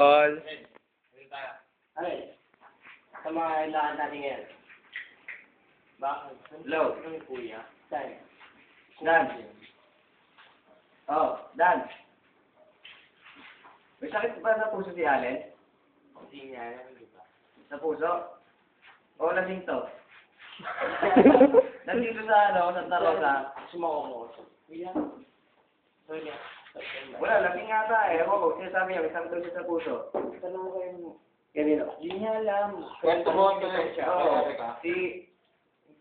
All. Ano yun? Sa mga kailangan natin ngayon. Bakit? Low. Ano yung kuya? Saan? Dan. Oh, Dan. May sakit ba sa puso si Allen? Hindi niya yan, di ba? Sa puso? O lasing to? Lasing to sa Santa Rosa. Sumako mo. Kuya. Kuya. Wala, lasing nga ata eh. Ewan ko, sinasabi niya, may sakit daw siya sa puso. Tanong ko yung... Ganito. Hindi niya alam. Kwento mo ito na siya. Oo.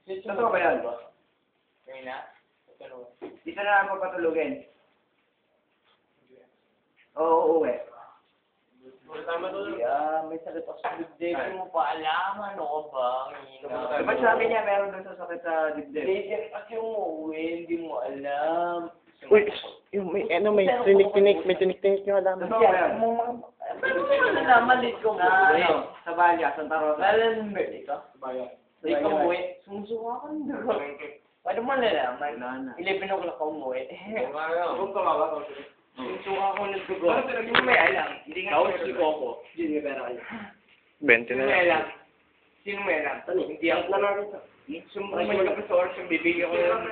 Totoo ba yan? Ngayon na? Tanong. Dito na ako patulugin. Oo, uuwi. Tama to. Yeah, may sakit ako sa dibdib. Hindi mo pa alam. Ano ka ba? Diba sabi niya, meron daw sa sakit sa dibdib? Hindi, kasi umuwi. Hindi mo alam. Uy, yung may tinik-tinik, may tinik-tinik yung alam. Totoo ba yan? Namalit ko nga. Ano? Sa Balya, Santa Rosa. Alam mo, ikaw? Hindi ka umuwi. Sumusuka ka ng dugo. Paano mo nalaman? Wala na. 11 o'clock ka umuwi. Kung tumama ko. Sumusuka ako ng dugo. Hindi mo may alam. Hindi nga ako si Coco. Hindi may pera kayo. 20 Sino na may lang. alam? Sino may alam? Hindi ako. Sumusuka ka pa sa orson, bibigyan ko yung...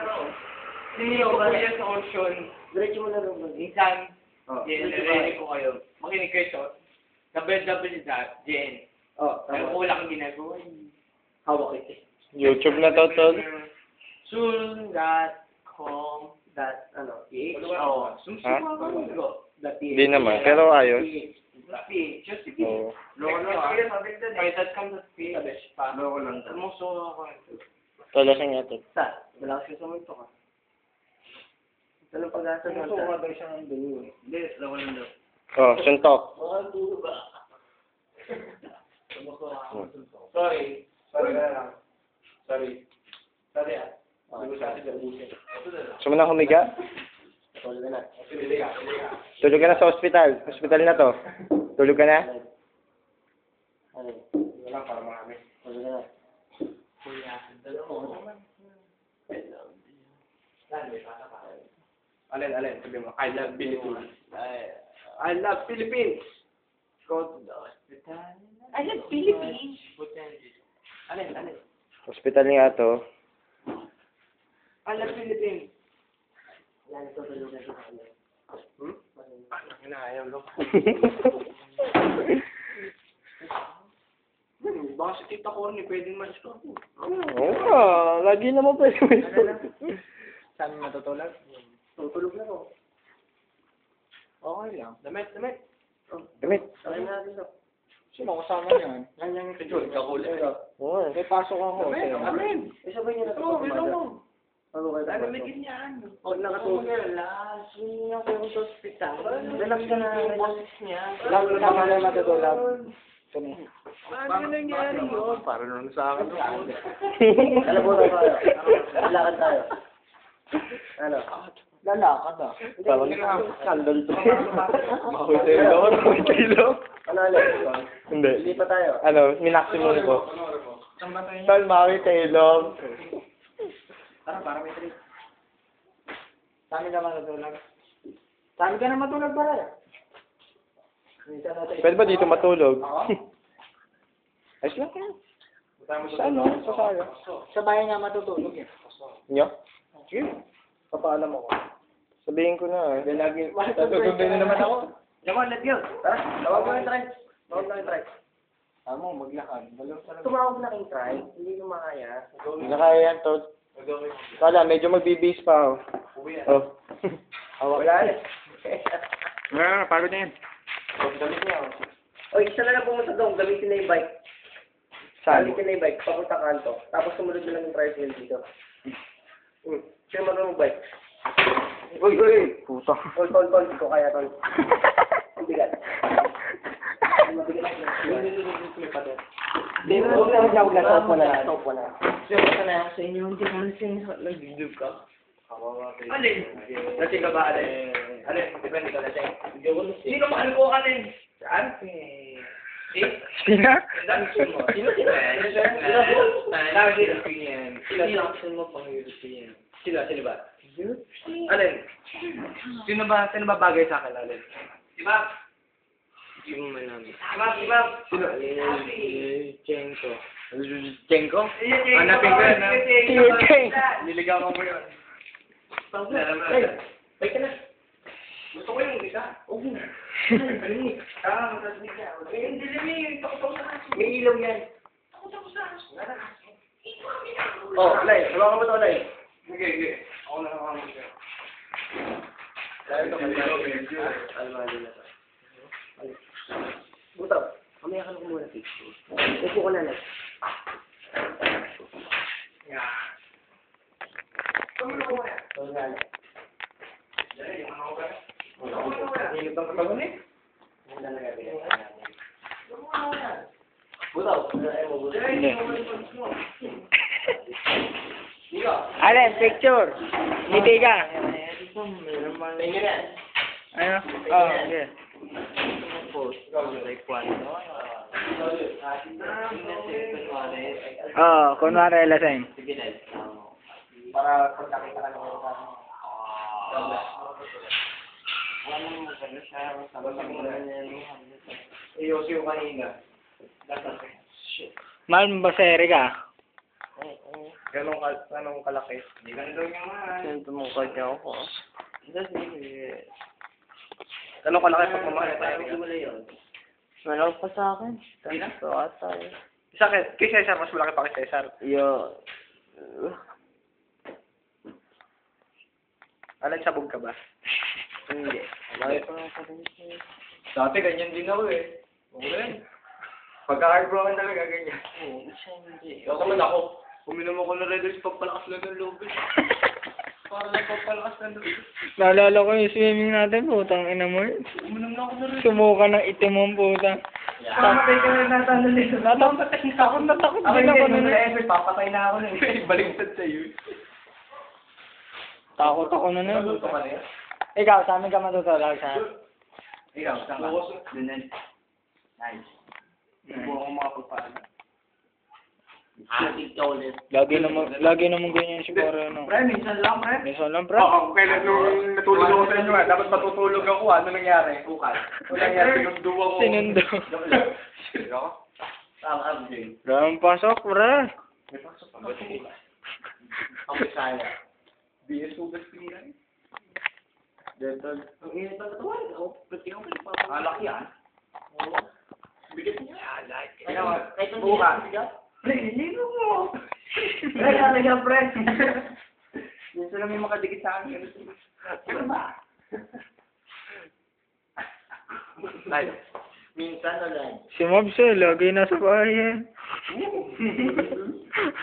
Hindi ko kuya sa orson. Diretso mo na rin. Minsan, Oh, narinig ko kayo. Makinig kayo sa WWW, Jen. Oh, Pero tama. kulang ginagawa. Hawak ito. YouTube na to, tol. Soon.com Ano? PHO. Sumusuka ako ng dugo. Hindi naman, pero ayos. Just the Oo. Loko lang tayo, sabi ko May .com sa PH pa. Loko lang. Sumusuka ako ng dugo. Talasing nga to. Saan? Malakas ka sa multo ka. Ito lang pag-asa doon. Sumusuka daw siya ng dugo. Hindi, loko lang daw. Oh, suntok. Baka dugo ba? Sumusuka ako ng dugo. Sorry. Sorry ka na lang. Sorry. Sorry ah. Dugo sa atin. Gusto mo na humiga? Tulog ka na. Tulog ka na sa ospital. Hospital na to. Tulog ka na? Ano? Wala para marami. Tulog ka na. Kuya, dalawa naman. Alin, sabi mo, I love Philippines. I love Philippines. Go to the hospital. I love Philippines. Alin. Hospital nga to. I love Philippines. Yan, tutulog na siya. Ayaw lo. Baka si Tita Corny, pwedeng ma-stop. Oo nga, lagi naman pwede. Saan matutulog? Tutulog na ako. Okay lang. Damit. Damit. Sabi natin ito. Sino kasama niyan? Yan yung kajol, kakulit. Oo, may pasok ako. Amen. Isabay niya na ito. Oo, ito. Ano kayo? Ano may ganyan? Huwag nakatulog. Relax. Hindi ako yung sa hospital. Relax ka na. Yung boses niya. Lalo kasama na matutulog. Paano nangyari yun? Para nun sa akin. Alam mo na tayo. Lakad tayo. Ano? Lalakad ah. Parang sandal to. Mahoy tayo. Ano alam? Hindi. Hindi pa tayo. Ano, minaksimum ko. Saan ba tayo? Tol, mahoy tayo. Para may trip. Saan ka matutulog? Saan ka na matulog ba rin? Pwede ba dito matulog? Ayos lang yan. Sa ano? Sa sayo. Sa bayan nga matutulog eh. Nyo? Sige. Papaalam ako. Sabihin ko na. Lagi. Tutundin na naman ako. Come on, let's go. Tara, tawag mo yung try. Tawag mo yung try. Tama, maglakad. Tumawag na kayong try. Hindi ko makaya. Hindi na kaya yan, Tol. Wala, medyo magbibis pa ako. Oh. Wala na. Wala, pagod na yan. O, isa na lang pumunta doon. Gamitin na yung bike. Saan? Gamitin na yung bike. Papunta kanto. Tapos sumunod na lang yung tricycle dito. Sino marunong bike? Uy! Puta. Tol. Hindi ko kaya, tol. Ang bigat. Hindi na lang Stop mo na. Siyempre ka na sa inyo, hindi naman siya nag-video ka. Alin? Lasing ka ba, Alin? Alin? Depende ka lasing. Sino mahal ko, Alin? Saan? Sina? Sino? European. Sino mo pang European? Sino ba? Alin? Sino ba bagay sa akin, Alin? Diba? Yung malami. Imam. Sino? Chenko. Chenko? Hanapin ko yan, ha? Cheng. Niligawan mo yun. Ay ka na. Gusto ko yung isa. Oo. Matatanig ka. Hindi namin. Takot sa aso. May ilaw yan. Takot sa aso. Oh, Lay. Hawakan mo to, Lay. Sige. Ako na hawakan mo siya. Lay, ito ka. Almali na to. Butaw. Mamaya ka na kumuna, Pete. Upo ko na, Lay. Yan. Tumulong ko na. Tumulong na, Lay. Dali, yung ano ka na. Hinip ang pagkagun eh. Hindi na nagagawin natin. Butaw. Hindi. Alin, picture. Ngiti ka. Tingin yan. Ano? Oh, yeah. Oh, kunwari lasing. Para pagkakita ka naman Iyosi yung kanina. Mahal mo ba sa Erika? Ganong kalaki. Hindi ganun daw niya man. Saan tumukad niya ako? Ganong kalaki pagmamahal tayo. Malawag pa sa akin. Tanto ata eh. Isa kay Cesar, mas malaki pa kay Cesar. Yo. Alam, sabog ka ba? Hindi. Malaki pa lang pa rin siya. Dati ganyan din ako eh. Okay. Pagka-heartbroken talaga ganyan. Siya hindi. Ikaw naman ako. Uminom ako ng Red Horse, pagpalakas lang ng loob eh. Para lang pagpalakas ng loob. Naalala ko yung swimming natin, putang ina mo yun. Uminom na ako ng Red Horse. Sumuka ng itim mong puta. Papatay ka na natalo nito. Takot na takot din ako nun. Papatay na ako nun. Baliktad sa'yo. Takot ako nun. Natuto ka na yan? Ikaw, sa amin ka matutulog sa... Ikaw, saan ka? Dunan. Nice. Hindi po ako makapagpaalam. Ating ka ulit. Lagi naman ganyan si Pare, ano. Pre, minsan lang, pre. Minsan lang, pre. Oo, kailan nung natulog ako sa inyo, dapat matutulog ako, ano nangyari? Ukal. Ano nangyari? Sinundo ako. Sinundo. Sino? Tama, Abdel. Damang pasok, pre. May pasok pa ba? Ang Bisaya. BS Ugas Pinay. Dental. Ang init na natuwan. Ako, pati ako pinapapalaki. Alak yan. Oo. Bigat niya. Kahit ang buka. Pre, lino mo. Pre, talaga, pre. Minsan lang may makadikit sa akin. Ano ba? Ay, minsan na lang. Si Mobs lagi nasa bahay eh.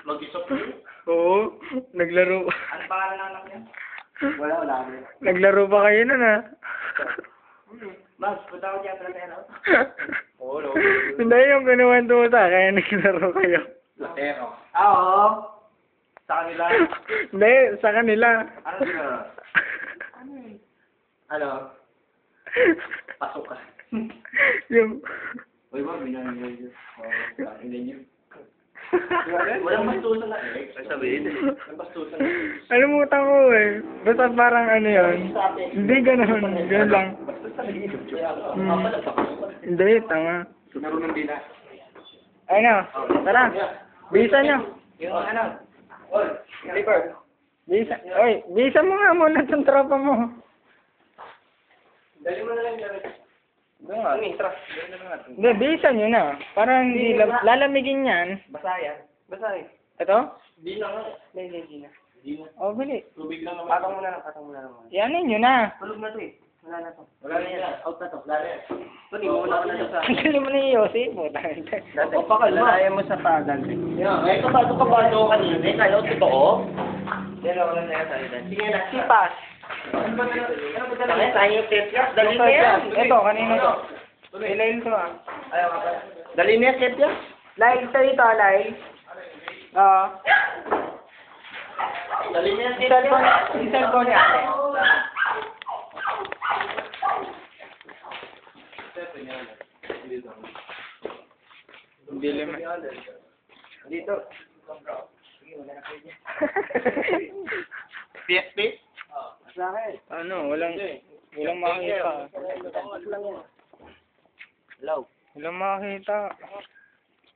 Mag-isok ko. Oo, naglaro. Ano pangalan ng anak niya? Wala. Naglaro pa kayo nun ah. Mas, punta ko dyan pala tayo. Oo, no. Hindi yung kinuwento mo sa akin, naglaro kayo. Latero. Oo. Sa kanila. Hindi, sa kanila. Ano sila? Ano? Pasok ka. Yung... Uy, ba? Binanyan yun. Binanyan yun. Walang bastusan na eh. Sabihin. Walang bastusan na eh. Alimutan ko eh. Basta parang ano yun. Hindi ganun. Ganun lang. Hindi, tanga. Laro ng dila. Ay na, tara. Bisa nyo. Yung ano? Oy, paper. Bisa. Oy, bisa mo nga muna sa tropa mo. Dali mo na lang dali. Doon nga. Tara. Dali na lang natin. Hindi, bisa nyo na. Parang hindi lalamigin yan. Basa yan. Basa eh. Ito? Di na nga. Hindi na. Di na. O, bili. Tubig lang naman. Patong mo na naman. Yan nyo na. Tulog na to eh. Wala na to. Wala na yan. Out na to. Wala na yan. Ito, di mo na sa... Hindi mo na yung Yossi. Puta. O, pakalalayan mo sa pagal. Ay, kapado ka ba ito kanina? Kaya totoo? Yan ako lang na yan sa sige na. Sipas. Ano ba dala? Tayo yung Tetras. Dali na yan. Ito, kanina to. Ilail to ah. Ayaw ka pa. Dali na yan, Tetras. Lail to ito, Lail. Oo. Dali na yan, Yung cellphone niya. Hindi naman. Dito. PSP? Sa akin. Ano, walang makikita. Hello. Wala makakita.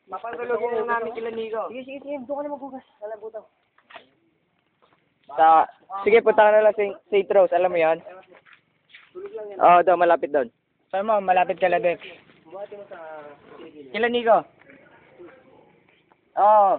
Papatulogin na namin kila Nico. Sige, doon ka na maghugas. Alam mo daw. Sige, punta ka na lang St. Rose, alam mo yan? Oo, doon, malapit doon. Saan mo, malapit ka lang din. Kila Nico? Oo.